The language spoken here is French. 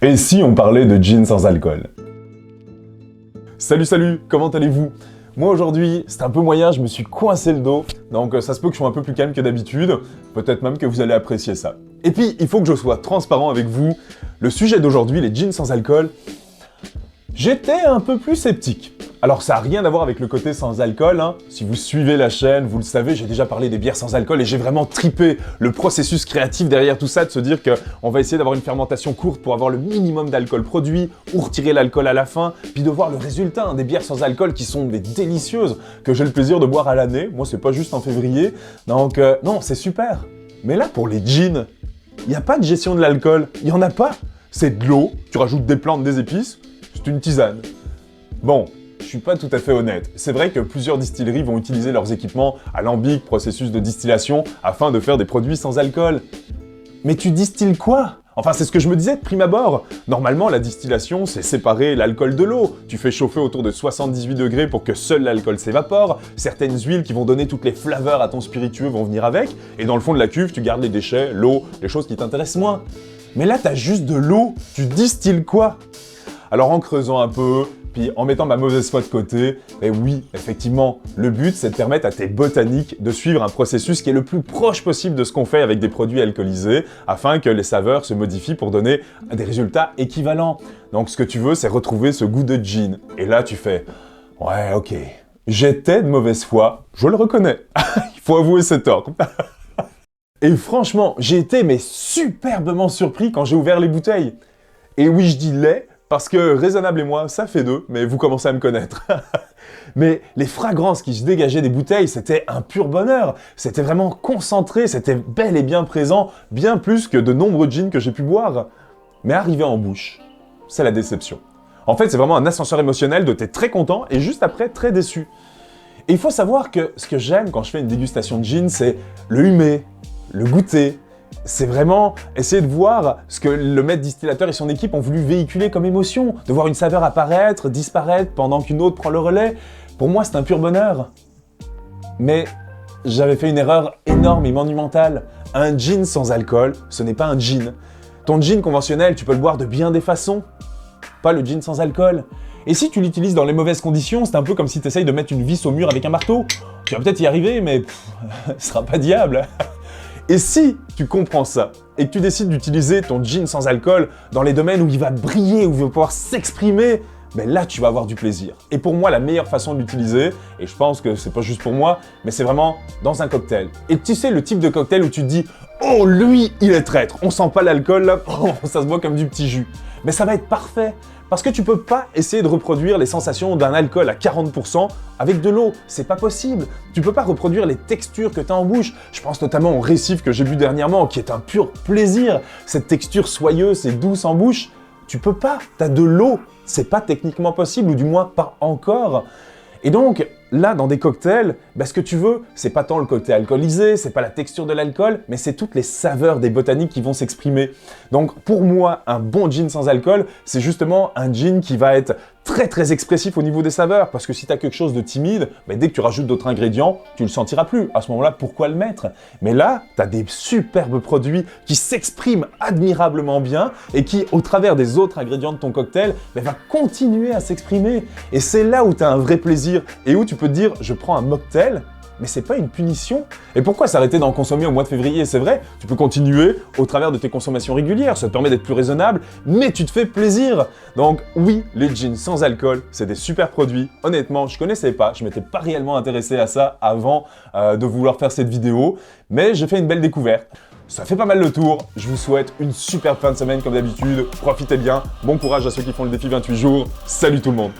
Et si on parlait de gin sans alcool? Salut, comment allez-vous? Moi aujourd'hui, c'est un peu moyen, je me suis coincé le dos, donc ça se peut que je sois un peu plus calme que d'habitude, peut-être même que vous allez apprécier ça. Et puis, il faut que je sois transparent avec vous, le sujet d'aujourd'hui, les gins sans alcool, j'étais un peu plus sceptique. Alors ça n'a rien à voir avec le côté sans alcool, hein. Si vous suivez la chaîne, vous le savez, j'ai déjà parlé des bières sans alcool et j'ai vraiment tripé le processus créatif derrière tout ça, de se dire qu'on va essayer d'avoir une fermentation courte pour avoir le minimum d'alcool produit, ou retirer l'alcool à la fin, puis de voir le résultat, hein, des bières sans alcool qui sont des délicieuses, que j'ai le plaisir de boire à l'année, moi c'est pas juste en février, donc non, c'est super. Mais là pour les gins, il n'y a pas de gestion de l'alcool, il n'y en a pas. C'est de l'eau, tu rajoutes des plantes, des épices, c'est une tisane. Bon, je suis pas tout à fait honnête. C'est vrai que plusieurs distilleries vont utiliser leurs équipements alambics, processus de distillation, afin de faire des produits sans alcool. Mais tu distilles quoi? Enfin, c'est ce que je me disais de prime abord. Normalement, la distillation, c'est séparer l'alcool de l'eau. Tu fais chauffer autour de 78 degrés pour que seul l'alcool s'évapore. Certaines huiles qui vont donner toutes les flaveurs à ton spiritueux vont venir avec. Et dans le fond de la cuve, tu gardes les déchets, l'eau, les choses qui t'intéressent moins. Mais là, t'as juste de l'eau. Tu distilles quoi? Alors en creusant un peu, puis en mettant ma mauvaise foi de côté, et oui, effectivement, le but c'est de permettre à tes botaniques de suivre un processus qui est le plus proche possible de ce qu'on fait avec des produits alcoolisés, afin que les saveurs se modifient pour donner des résultats équivalents. Donc ce que tu veux, c'est retrouver ce goût de gin. Et là tu fais, ouais, ok, j'étais de mauvaise foi, je le reconnais, il faut avouer ses torts. Et franchement, j'ai été mais superbement surpris quand j'ai ouvert les bouteilles. Et oui, je dis lait, parce que Raisonnable et moi, ça fait deux, mais vous commencez à me connaître. Mais les fragrances qui se dégageaient des bouteilles, c'était un pur bonheur. C'était vraiment concentré, c'était bel et bien présent, bien plus que de nombreux gins que j'ai pu boire. Mais arrivé en bouche, c'est la déception. En fait, c'est vraiment un ascenseur émotionnel de t'es très content et juste après, très déçu. Et il faut savoir que ce que j'aime quand je fais une dégustation de gin, c'est le humer, le goûter. C'est vraiment essayer de voir ce que le maître distillateur et son équipe ont voulu véhiculer comme émotion, de voir une saveur apparaître, disparaître pendant qu'une autre prend le relais. Pour moi, c'est un pur bonheur. Mais j'avais fait une erreur énorme et monumentale. Un gin sans alcool, ce n'est pas un gin. Ton gin conventionnel, tu peux le boire de bien des façons. Pas le gin sans alcool. Et si tu l'utilises dans les mauvaises conditions, c'est un peu comme si tu essayes de mettre une vis au mur avec un marteau. Tu vas peut-être y arriver, mais ce sera pas diable. Et si tu comprends ça, et que tu décides d'utiliser ton gin sans alcool dans les domaines où il va briller, où il va pouvoir s'exprimer, ben là tu vas avoir du plaisir. Et pour moi, la meilleure façon de l'utiliser, et je pense que c'est pas juste pour moi, mais c'est vraiment dans un cocktail. Et tu sais, le type de cocktail où tu te dis « Oh, lui, il est traître, on sent pas l'alcool là, oh, ça se boit comme du petit jus. » Mais ça va être parfait. Parce que tu peux pas essayer de reproduire les sensations d'un alcool à 40% avec de l'eau, c'est pas possible. Tu peux pas reproduire les textures que tu as en bouche. Je pense notamment au récif que j'ai bu dernièrement, qui est un pur plaisir. Cette texture soyeuse et douce en bouche, tu peux pas, t'as de l'eau. C'est pas techniquement possible, ou du moins pas encore. Et donc, là, dans des cocktails, ce que tu veux, c'est pas tant le côté alcoolisé, c'est pas la texture de l'alcool, mais c'est toutes les saveurs des botaniques qui vont s'exprimer. Donc, pour moi, un bon gin sans alcool, c'est justement un gin qui va être très expressif au niveau des saveurs, parce que si tu as quelque chose de timide, dès que tu rajoutes d'autres ingrédients, tu le sentiras plus. À ce moment-là, pourquoi le mettre? Mais là, tu as des superbes produits qui s'expriment admirablement bien et qui, au travers des autres ingrédients de ton cocktail, va continuer à s'exprimer. Et c'est là où tu as un vrai plaisir et où tu peux te dire, je prends un mocktail, mais c'est pas une punition. Et pourquoi s'arrêter d'en consommer au mois de février? C'est vrai, tu peux continuer au travers de tes consommations régulières, ça te permet d'être plus raisonnable, mais tu te fais plaisir. Donc oui, les gins sans alcool, c'est des super produits. Honnêtement, je connaissais pas, je m'étais pas réellement intéressé à ça avant de vouloir faire cette vidéo, mais j'ai fait une belle découverte. Ça fait pas mal le tour, je vous souhaite une superbe fin de semaine comme d'habitude, profitez bien, bon courage à ceux qui font le défi 28 jours, salut tout le monde.